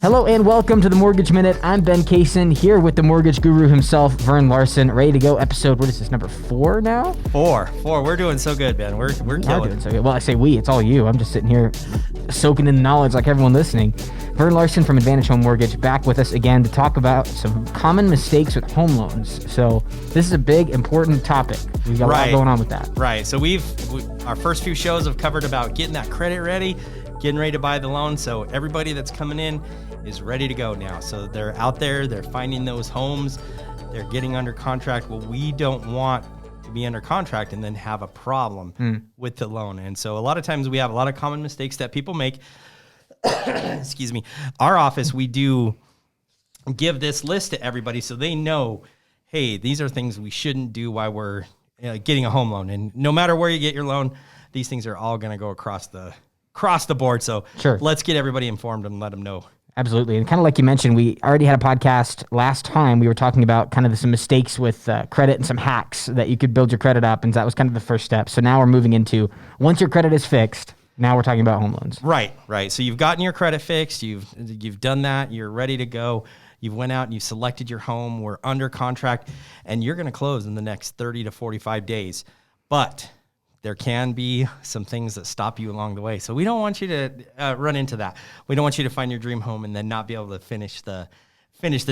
Hello and welcome to the Mortgage Minute. I'm Ben Cason here with the mortgage guru himself, Vern Larson. Ready to go. Episode, what is this, number 4 now? Four. We're doing so good, Ben. We're killing. Doing so good. Well, I say we, it's all you. I'm just sitting here soaking in the knowledge like everyone listening. Vern Larson from Advantage Home Mortgage back with us again to talk about some common mistakes with home loans. So this is a big, important topic. We've got a lot going on with that. Right. So our first few shows have covered about getting that credit ready, getting ready to buy the loan. So everybody that's coming in is ready to go now. So they're out there, they're finding those homes, they're getting under contract. Well, we don't want to be under contract and then have a problem with the loan. And so a lot of times we have a lot of common mistakes that people make. Excuse me. Our office, we do give this list to everybody so they know, hey, these are things we shouldn't do while we're getting a home loan. And no matter where you get your loan, these things are all going to go across the board. So Let's get everybody informed and let them know. Absolutely. And kind of like you mentioned, we already had a podcast last time. We were talking about kind of some mistakes with credit and some hacks that you could build your credit up. And that was kind of the first step. So now we're moving into, once your credit is fixed, now we're talking about home loans. Right. So you've gotten your credit fixed. You've done that. You're ready to go. You've went out and you've selected your home. We're under contract and you're going to close in the next 30 to 45 days. But there can be some things that stop you along the way. So we don't want you to run into that. We don't want you to find your dream home and then not be able to finish the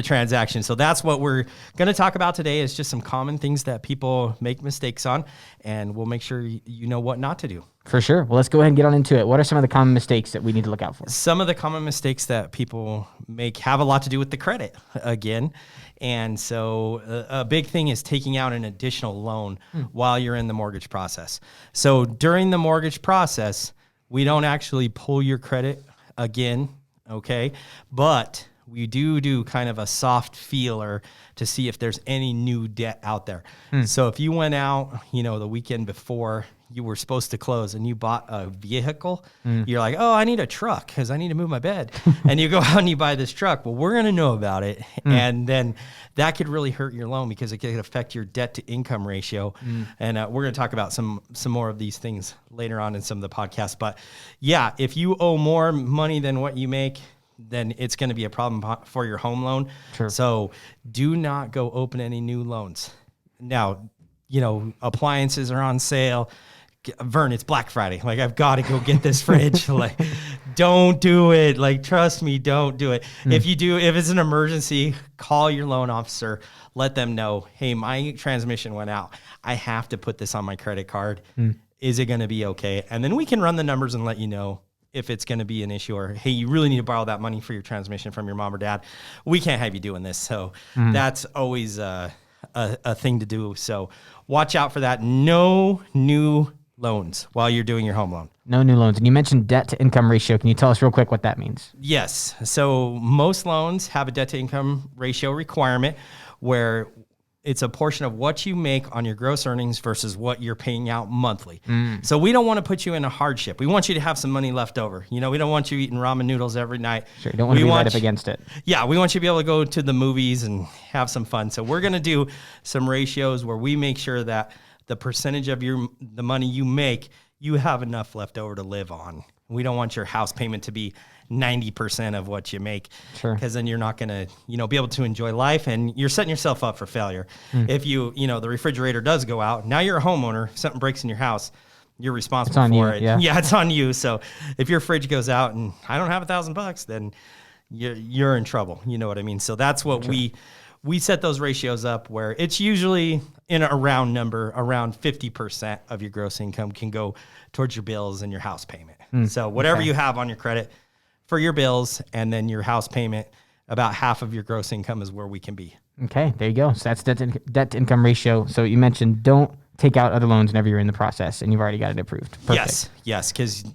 transaction. So that's what we're going to talk about today, is just some common things that people make mistakes on, and we'll make sure you know what not to do. For sure. Well, let's go ahead and get on into it. What are some of the common mistakes that we need to look out for? Some of the common mistakes that people make have a lot to do with the credit again. And so a big thing is taking out an additional loan while you're in the mortgage process. So during the mortgage process, we don't actually pull your credit again, okay? But we do kind of a soft feeler to see if there's any new debt out there. So if you went out, the weekend before you were supposed to close and you bought a vehicle, you're like, oh, I need a truck because I need to move my bed. And you go out and you buy this truck. Well, we're going to know about it. And then that could really hurt your loan because it could affect your debt to income ratio. And we're going to talk about some more of these things later on in some of the podcasts. But yeah, if you owe more money than what you make, then it's going to be a problem for your home loan. Sure. So do not go open any new loans. Now, appliances are on sale. Vern, it's Black Friday. Like, I've got to go get this fridge. Like, don't do it. Like, trust me, don't do it. If it's an emergency, call your loan officer. Let them know, hey, my transmission went out. I have to put this on my credit card. Is it going to be okay? And then we can run the numbers and let you know if it's going to be an issue, or, hey, you really need to borrow that money for your transmission from your mom or dad. We can't have you doing this. So that's always a thing to do. So watch out for that. No new loans while you're doing your home loan. No new loans. And you mentioned debt to income ratio. Can you tell us real quick what that means? Yes. So most loans have a debt to income ratio requirement where it's a portion of what you make on your gross earnings versus what you're paying out monthly. So we don't want to put you in a hardship. We want you to have some money left over. We don't want you eating ramen noodles every night. Sure, you don't want to be right up against it. Yeah, we want you to be able to go to the movies and have some fun. So we're going to do some ratios where we make sure that the percentage of the money you make, you have enough left over to live on. We don't want your house payment to be 90% of what you make, because then you're not going to, be able to enjoy life, and you're setting yourself up for failure. If the refrigerator does go out, now you're a homeowner, something breaks in your house, you're responsible for it. Yeah, it's on you. So if your fridge goes out and I don't have $1,000, then you're in trouble. You know what I mean? So that's what we set those ratios up, where it's usually in a round number, around 50% of your gross income can go towards your bills and your house payment. So whatever you have on your credit for your bills and then your house payment, about half of your gross income is where we can be. Okay, there you go. So that's debt to income ratio. So you mentioned don't take out other loans whenever you're in the process, and you've already got it approved. Perfect. Yes, because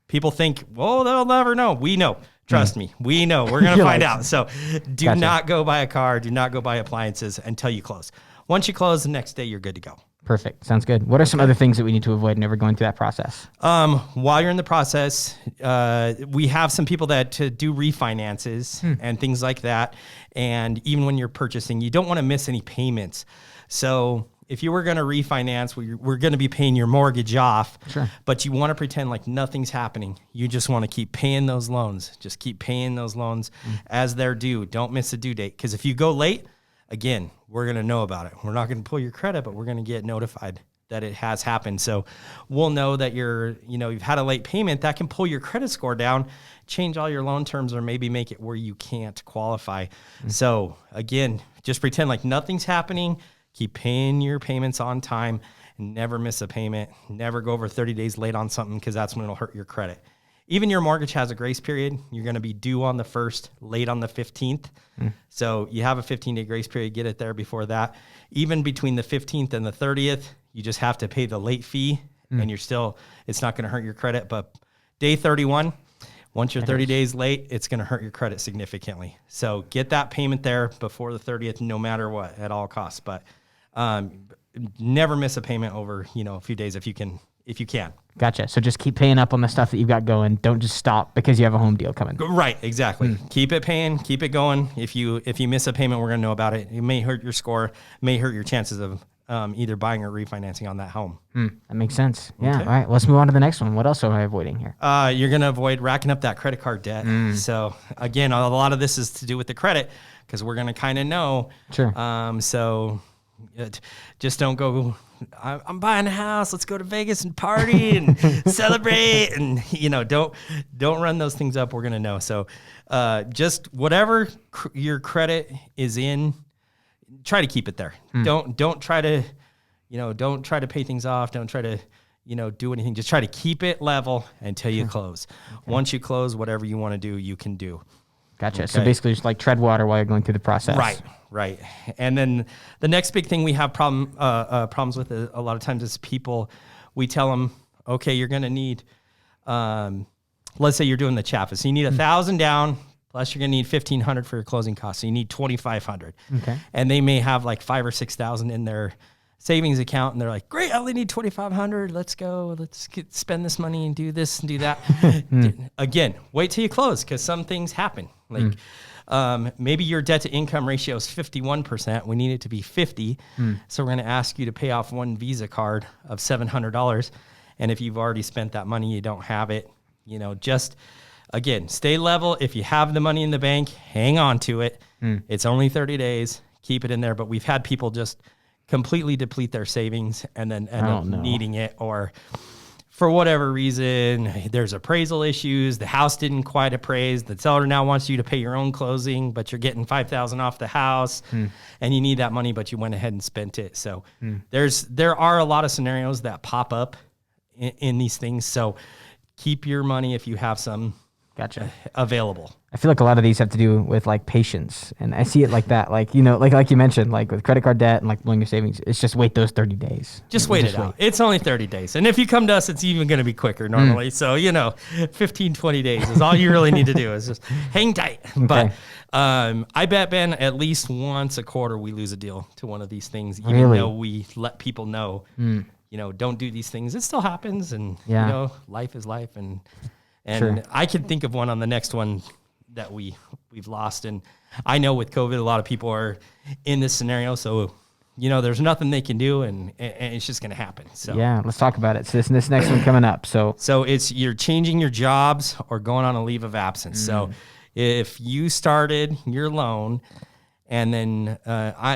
people think, well, they'll never know. We know. Trust me, we know. We're going to find out. So do not go buy a car. Do not go buy appliances until you close. Once you close, the next day you're good to go. Perfect. Sounds good. What are some other things that we need to avoid whenever going through that process? While you're in the process, we have some people that do refinances and things like that. And even when you're purchasing, you don't want to miss any payments. So if you were going to refinance, we're going to be paying your mortgage off, Sure. but you want to pretend like nothing's happening. You just want to keep paying those loans. Just keep paying those loans as they're due. Don't miss a due date. Because if you go late, again, we're going to know about it. We're not going to pull your credit, but we're going to get notified that it has happened. So we'll know that you've had a late payment. That can pull your credit score down, change all your loan terms, or maybe make it where you can't qualify. So again, just pretend like nothing's happening. Keep paying your payments on time and never miss a payment. Never go over 30 days late on something, because that's when it'll hurt your credit. Even your mortgage has a grace period. You're going to be due on the 1st, late on the 15th. So you have a 15-day grace period. Get it there before that. Even between the 15th and the 30th, you just have to pay the late fee, and it's not going to hurt your credit. But day 31, once you're 30 days late, it's going to hurt your credit significantly. So get that payment there before the 30th, no matter what, at all costs. But never miss a payment over, a few days if you can. Gotcha. So just keep paying up on the stuff that you've got going. Don't just stop because you have a home deal coming. Right. Exactly. Keep it paying. Keep it going. If you miss a payment, we're going to know about it. It may hurt your score. May hurt your chances of either buying or refinancing on that home. That makes sense. Yeah. Okay. All right. Let's move on to the next one. What else am I avoiding here? You're going to avoid racking up that credit card debt. So again, a lot of this is to do with the credit, because we're going to kind of know. Sure. Just don't go, I'm buying a house, let's go to Vegas and party and celebrate. And, don't run those things up. We're going to know. So just whatever your credit is in, try to keep it there. Don't try to, don't try to pay things off. Don't try to, do anything. Just try to keep it level until you close. Okay. Once you close, whatever you want to do, you can do. Gotcha. Okay. So basically just like tread water while you're going through the process. Right. And then the next big thing we have problems with a lot of times is people, we tell them, okay, you're going to need, let's say you're doing the CHAPA. So you need $1,000 down, plus you're going to need $1,500 for your closing costs. So you need $2,500. Okay. And they may have like $5,000 or $6,000 in their savings account, and they're like, great, I only need $2,500. Let's go. Let's spend this money and do this and do that. Again, wait till you close, because some things happen. Like maybe your debt to income ratio is 51%. We need it to be 50. So we're going to ask you to pay off one Visa card of $700. And if you've already spent that money, you don't have it. Just again, stay level. If you have the money in the bank, hang on to it. It's only 30 days. Keep it in there. But we've had people just completely deplete their savings and then end up needing it, or for whatever reason, there's appraisal issues. The house didn't quite appraise. The seller now wants you to pay your own closing, but you're getting $5,000 off the house, and you need that money, but you went ahead and spent it. So there are a lot of scenarios that pop up in these things. So keep your money, if you have some, available. I feel like a lot of these have to do with like patience, and I see it like that. Like like you mentioned, like with credit card debt and like blowing your savings, it's just wait those 30 days. Just wait it out. It's only 30 days, and if you come to us, it's even going to be quicker normally. So 15, 20 days is all you really need to do. Is just hang tight. Okay. But I bet, Ben, at least once a quarter we lose a deal to one of these things, even though we let people know, don't do these things. It still happens, and life is life, and I can think of one on the next one that we've lost. And I know with COVID, a lot of people are in this scenario. So, there's nothing they can do, and it's just going to happen. So yeah, let's talk about it. So this next one coming up. So it's you're changing your jobs or going on a leave of absence. So if you started your loan and then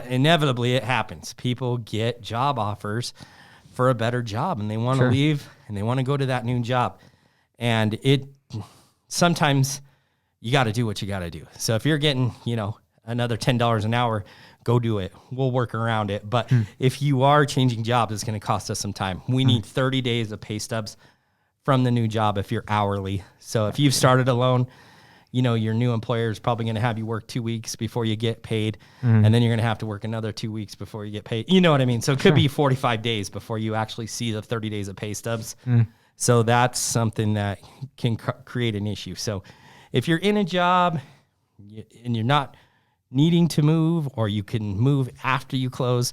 inevitably it happens, people get job offers for a better job, and they want to leave and they want to go to that new job. And sometimes you got to do what you got to do. So if you're getting, another $10 an hour, go do it. We'll work around it. But if you are changing jobs, it's going to cost us some time. We need 30 days of pay stubs from the new job if you're hourly. So if you've started a loan, your new employer is probably going to have you work 2 weeks before you get paid. And then you're going to have to work another 2 weeks before you get paid. You know what I mean? So it could be 45 days before you actually see the 30 days of pay stubs. So that's something that can create an issue. So if you're in a job and you're not needing to move, or you can move after you close,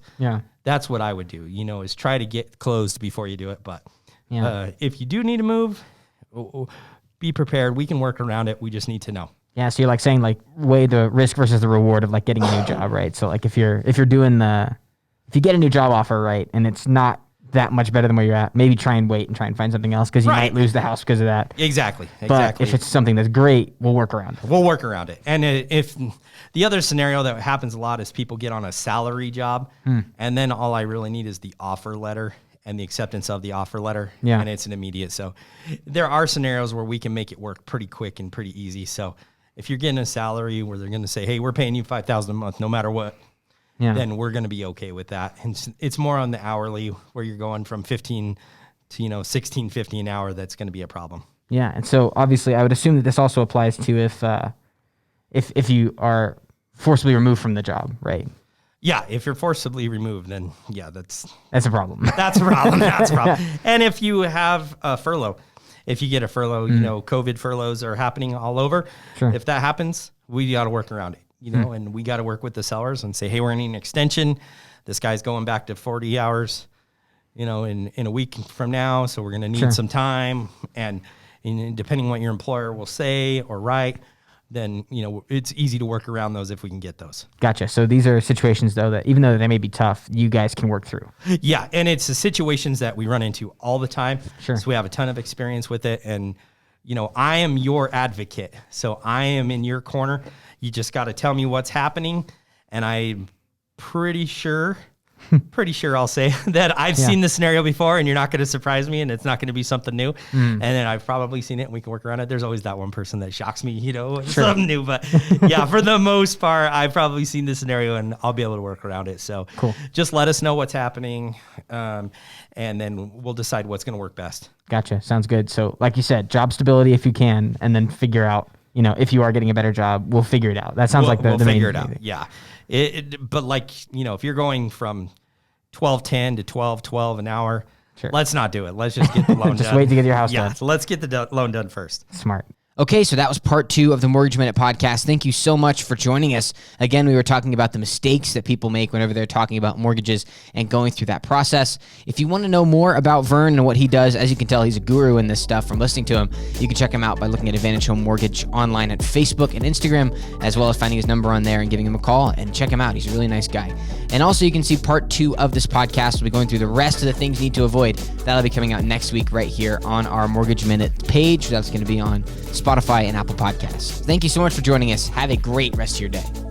that's what I would do, is try to get closed before you do it. But if you do need to move, be prepared. We can work around it. We just need to know. Yeah, so you're like saying like weigh the risk versus the reward of like getting a new job, right? So like if you're doing the if you get a new job offer, right, and it's not that much better than where you're at, maybe try and wait and try and find something else because you might lose the house because of that. Exactly. But if it's something that's great, we'll work around it. We'll work around it. And if the other scenario that happens a lot is people get on a salary job, and then all I really need is the offer letter and the acceptance of the offer letter, and it's an immediate. So there are scenarios where we can make it work pretty quick and pretty easy. So if you're getting a salary where they're going to say, hey, we're paying you $5,000 a month no matter what, then we're going to be okay with that. And it's more on the hourly where you're going from 15 to, $16.50 an hour. That's going to be a problem. Yeah. And so obviously I would assume that this also applies to if you are forcibly removed from the job, right? Yeah. If you're forcibly removed, then that's a problem. That's a problem. That's a problem. And if you have a furlough, if you get a furlough, COVID furloughs are happening all over. Sure. If that happens, we got to work around it. And we got to work with the sellers and say, hey, we're needing an extension. This guy's going back to 40 hours, in a week from now. So we're going to need some time. And depending on what your employer will say or write, then, it's easy to work around those if we can get those. Gotcha. So these are situations, though, that even though they may be tough, you guys can work through. Yeah. And it's the situations that we run into all the time. Sure. So we have a ton of experience with it. And, I am your advocate. So I am in your corner. You just got to tell me what's happening. And I'm pretty sure I'll say that I've seen this scenario before and you're not going to surprise me and it's not going to be something new. And then I've probably seen it and we can work around it. There's always that one person that shocks me, something new. But for the most part, I've probably seen this scenario and I'll be able to work around it. So just let us know what's happening. And then we'll decide what's going to work best. Gotcha. Sounds good. So like you said, job stability if you can, and then figure out, if you are getting a better job, we'll figure it out. That sounds like the main figure it out. Yeah. But if you're going from $12.10 to $12.12 an hour, let's not do it. Let's just get the loan done. Just wait to get your house done. So let's get the loan done first. Smart. Okay, so that was part 2 of the Mortgage Minute podcast. Thank you so much for joining us. Again, we were talking about the mistakes that people make whenever they're talking about mortgages and going through that process. If you want to know more about Vern and what he does, as you can tell, he's a guru in this stuff from listening to him. You can check him out by looking at Advantage Home Mortgage online at Facebook and Instagram, as well as finding his number on there and giving him a call, and check him out. He's a really nice guy. And also, you can see part 2 of this podcast. We'll be going through the rest of the things you need to avoid. That'll be coming out next week right here on our Mortgage Minute page. That's going to be on Spotify and Apple Podcasts. Thank you so much for joining us. Have a great rest of your day.